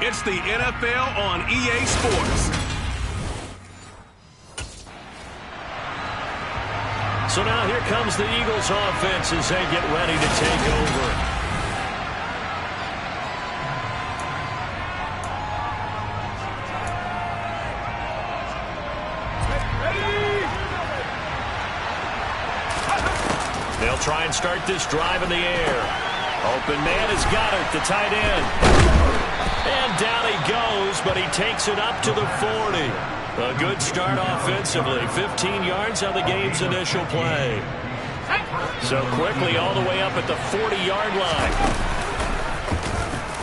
It's the NFL on EA Sports. So now here comes the Eagles offense as they get ready to take over. They'll try and start this drive in the air. Open man has got it, the tight end. And down he goes, but he takes it up to the 40. A good start offensively. 15 yards on the game's initial play. So quickly all the way up at the 40-yard line.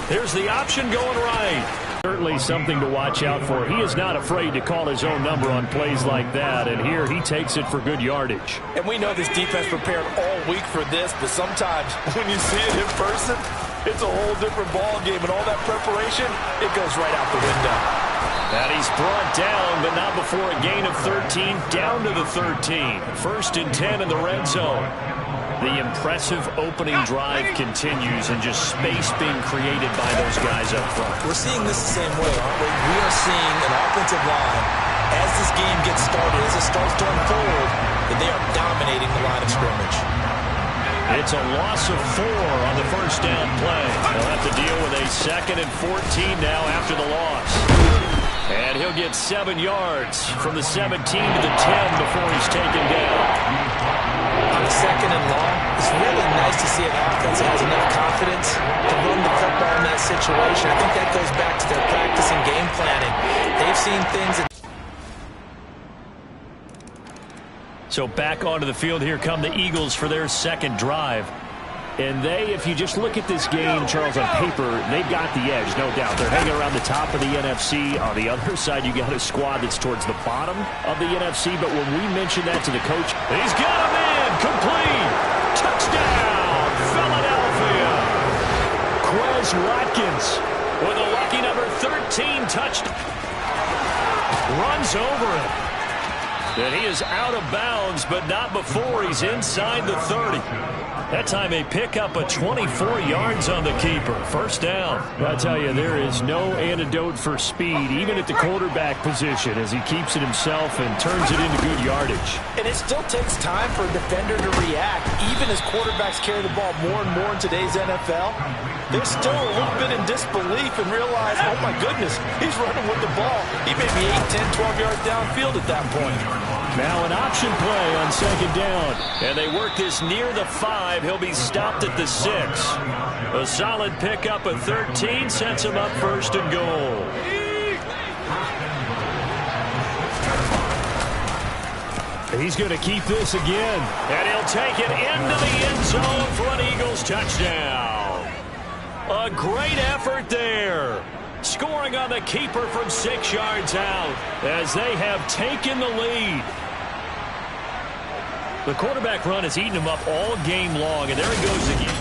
Here's the option going right. Certainly something to watch out for. He is not afraid to call his own number on plays like that, and here he takes it for good yardage. And we know this defense prepared all week for this, but sometimes when you see it in person, it's a whole different ball game, and all that preparation, it goes right out the window. And he's brought down, but not before a gain of 13, down to the 13. 1st and 10 in the red zone. The impressive opening drive continues, and just space being created by those guys up front. We're seeing this the same way, aren't we? We are seeing an offensive line, as this game gets started, as it starts to unfold, that they are dominating the line of scrimmage. It's a loss of 4 on the first down play. They'll have to deal with a 2nd and 14 now after the loss. And he'll get 7 yards from the 17 to the 10 before he's taken down. On the 2nd and long, it's really nice to see an offense that has enough confidence to run the football in that situation. I think that goes back to their practice and game planning. They've seen things that... So back onto the field, here come the Eagles for their 2nd drive. And they, if you just look at this game, Charles, on paper, they've got the edge, no doubt. They're hanging around the top of the NFC. On the other side, you got a squad that's towards the bottom of the NFC. But when we mention that to the coach, he's got a man, complete, touchdown, Philadelphia. Quez Watkins with a lucky number 13 touchdown. Runs over it. And he is out of bounds, but not before he's inside the 30. That time a pickup of 24 yards on the keeper. 1st down. I tell you, there is no antidote for speed, even at the quarterback position, as he keeps it himself and turns it into good yardage. And it still takes time for a defender to react, even as quarterbacks carry the ball more and more in today's NFL. They're still a little bit in disbelief and realize, oh my goodness, he's running with the ball. He may be 8, 10, 12 yards downfield at that point. Now an option play on 2nd down. And they work this near the 5. He'll be stopped at the 6. A solid pickup of 13 sets him up 1st and goal. He's going to keep this again. And he'll take it into the end zone for an Eagles touchdown. A great effort there. Scoring on the keeper from 6 yards out as they have taken the lead. The quarterback run has eaten him up all game long, and there he goes again.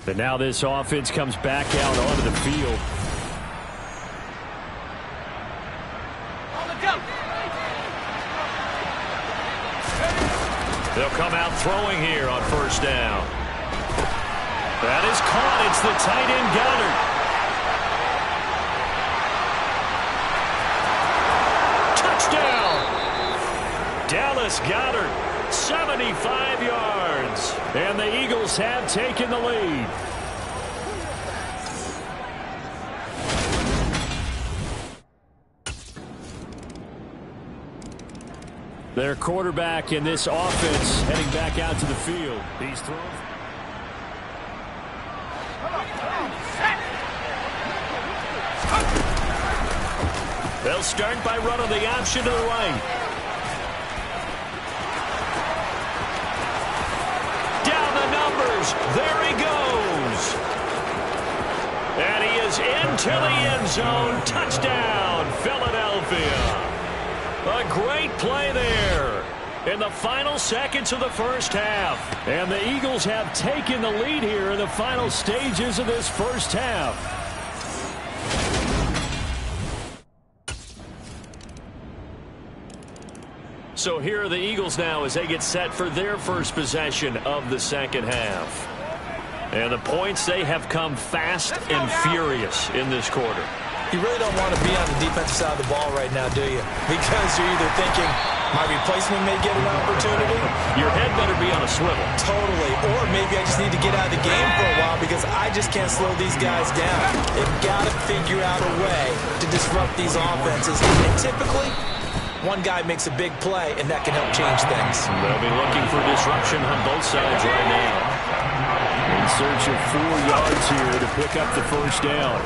But now this offense comes back out onto the field. They'll come out throwing here on 1st down. That is caught. It's the tight end Goddard. Dallas Goedert, 75 yards. And the Eagles have taken the lead. Their quarterback in this offense heading back out to the field. He's thrown. They'll start by running the option to the right. Down the numbers. There he goes. And he is into the end zone. Touchdown, Philadelphia. A great play there in the final seconds of the first half. And the Eagles have taken the lead here in the final stages of this first half. So here are the Eagles now as they get set for their first possession of the second half. And the points, they have come fast and furious in this quarter. You really don't want to be on the defensive side of the ball right now, do you? Because you're either thinking, my replacement may get an opportunity. Your head better be on a swivel. Totally. Or maybe I just need to get out of the game for a while because I just can't slow these guys down. They've got to figure out a way to disrupt these offenses. And typically, one guy makes a big play, and that can help change things. They'll be looking for disruption on both sides right now. In search of 4 yards here to pick up the first down.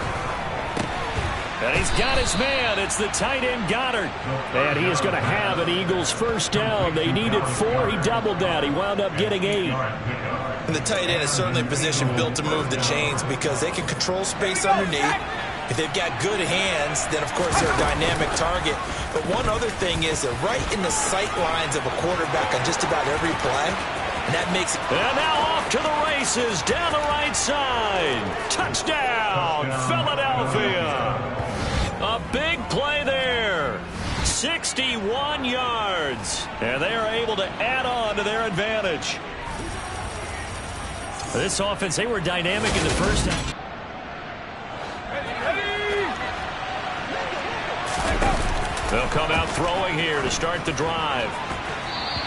And he's got his man. It's the tight end, Goddard. And he is going to have an Eagles first down. They needed 4. He doubled that. He wound up getting 8. And the tight end is certainly a position built to move the chains because they can control space underneath. If they've got good hands, then, of course, they're a dynamic target. But one other thing is they're right in the sight lines of a quarterback on just about every play. And that makes it. And now off to the races down the right side. Touchdown, Philadelphia. A big play there. 61 yards. And they are able to add on to their advantage. This offense, they were dynamic in the first half. They'll come out throwing here to start the drive.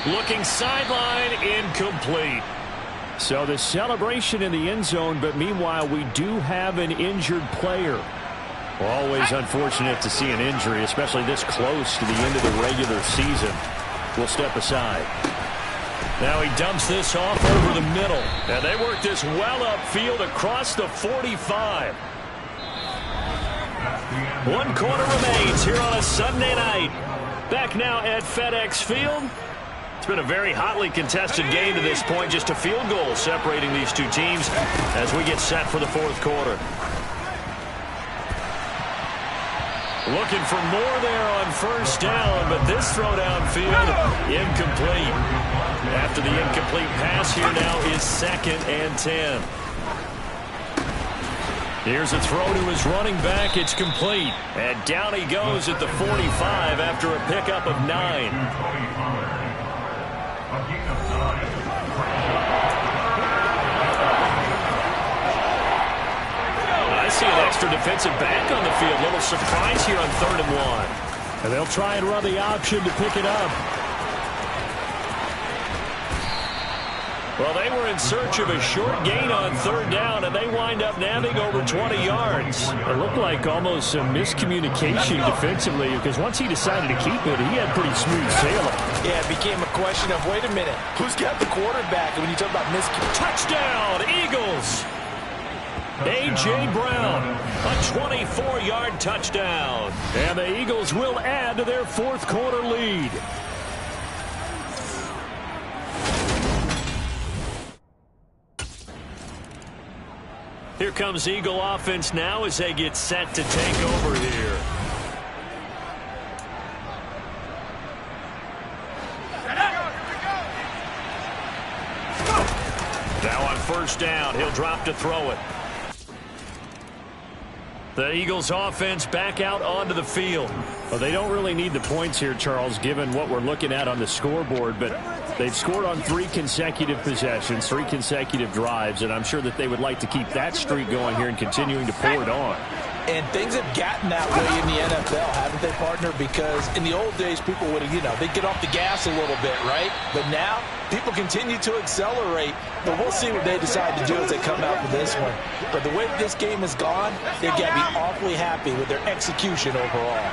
Looking sideline, incomplete. So the celebration in the end zone, but meanwhile we do have an injured player. Always unfortunate to see an injury, especially this close to the end of the regular season. We'll step aside. Now he dumps this off over the middle. And they work this well upfield across the 45. 1 quarter remains here on a Sunday night. Back now at FedEx Field. It's been a very hotly contested game to this point. Just a field goal separating these two teams as we get set for the 4th quarter. Looking for more there on first down, but this throw downfield, incomplete. After the incomplete pass, here now is 2nd and 10. Here's a throw to his running back. It's complete. And down he goes at the 45 after a pickup of 9. I see an extra defensive back on the field. Little surprise here on 3rd and 1. And they'll try and run the option to pick it up. Well, they were in search of a short gain on 3rd down, and they wind up nabbing over 20 yards. It looked like almost some miscommunication defensively because once he decided to keep it, he had pretty smooth sailing. Yeah, it became a question of, wait a minute, who's got the quarterback? And when you talk about touchdown, Eagles! A.J. Brown, a 24-yard touchdown. And the Eagles will add to their 4th quarter lead. Here comes Eagle offense now as they get set to take over here. Now on first down, he'll drop to throw it. The Eagles offense back out onto the field. Well, they don't really need the points here, Charles, given what we're looking at on the scoreboard, but they've scored on 3 consecutive possessions, 3 consecutive drives, and I'm sure that they would like to keep that streak going here and continuing to pour it on. And things have gotten that way in the NFL, haven't they, partner? Because in the old days, people would, they'd get off the gas a little bit, right? But now, people continue to accelerate. But we'll see what they decide to do as they come out for this one. But the way this game has gone, they've got to be awfully happy with their execution overall.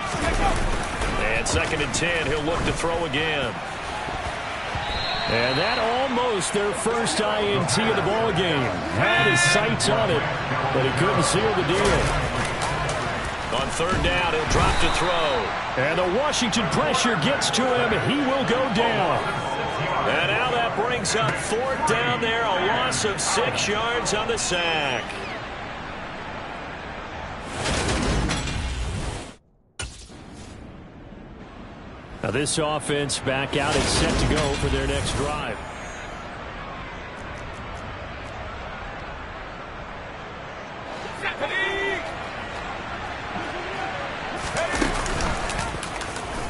And 2nd and 10, he'll look to throw again. And that almost their first INT of the ball game. Had his sights on it, but he couldn't seal the deal. On 3rd down, he'll drop to throw. And the Washington pressure gets to him. He will go down. And now that brings up 4th down there. A loss of 6 yards on the sack. Now this offense back out and set to go for their next drive.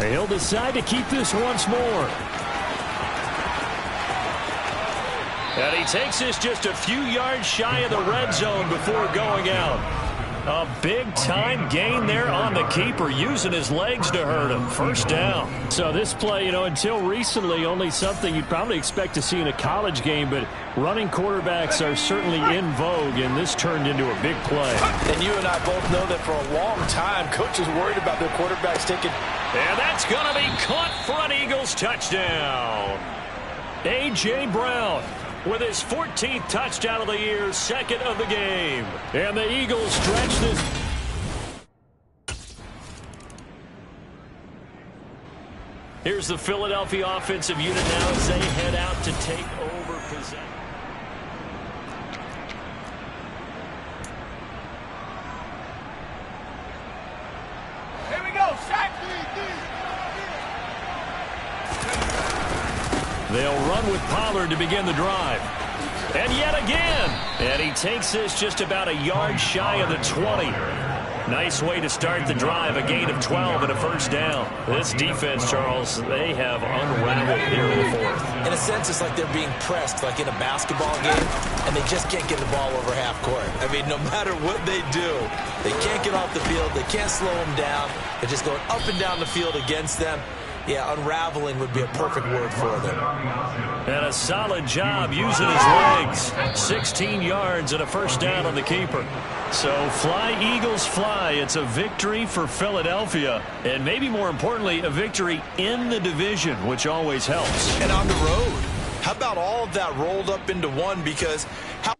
He'll decide to keep this once more. And he takes this just a few yards shy of the red zone before going out. A big-time gain there on the keeper, using his legs to hurt him. First down. So this play, until recently, only something you'd probably expect to see in a college game, but running quarterbacks are certainly in vogue, and this turned into a big play. And you and I both know that for a long time, coaches worried about their quarterbacks taking. And that's going to be caught for an Eagles touchdown. A.J. Brown with his 14th touchdown of the year, second of the game. And the Eagles stretch this. Here's the Philadelphia offensive unit now as they head out to take over possession. Here we go, sack. They'll run with Pollard to begin the drive. And yet again. And he takes this just about a yard shy of the 20. Nice way to start the drive. A gain of 12 and a first down. This defense, Charles, they have unraveled here in the fourth. In a sense, it's like they're being pressed, like in a basketball game, and they just can't get the ball over half court. I mean, no matter what they do, they can't get off the field. They can't slow them down. They're just going up and down the field against them. Yeah, unraveling would be a perfect word for them. And a solid job using his legs. 16 yards and a first down on the keeper. So fly, Eagles, fly. It's a victory for Philadelphia. And maybe more importantly, a victory in the division, which always helps. And on the road. How about all of that rolled up into one? Because how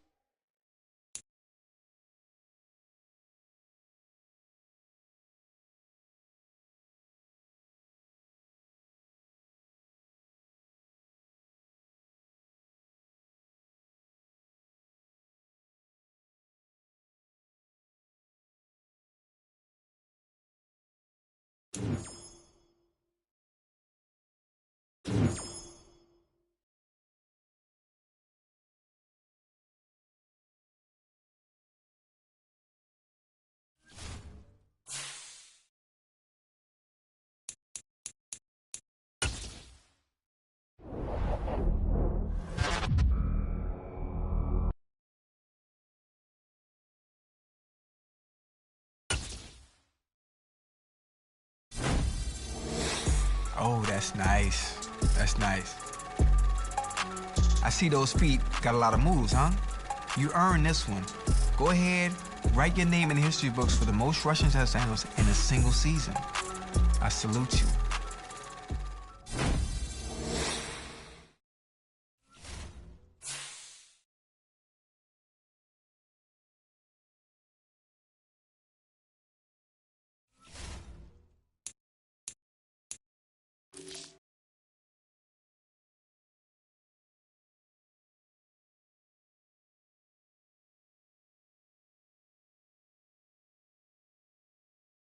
Oh, that's nice. That's nice. I see those feet got a lot of moves, huh? You earned this one. Go ahead, write your name in the history books for the most rushing touchdowns in a single season. I salute you.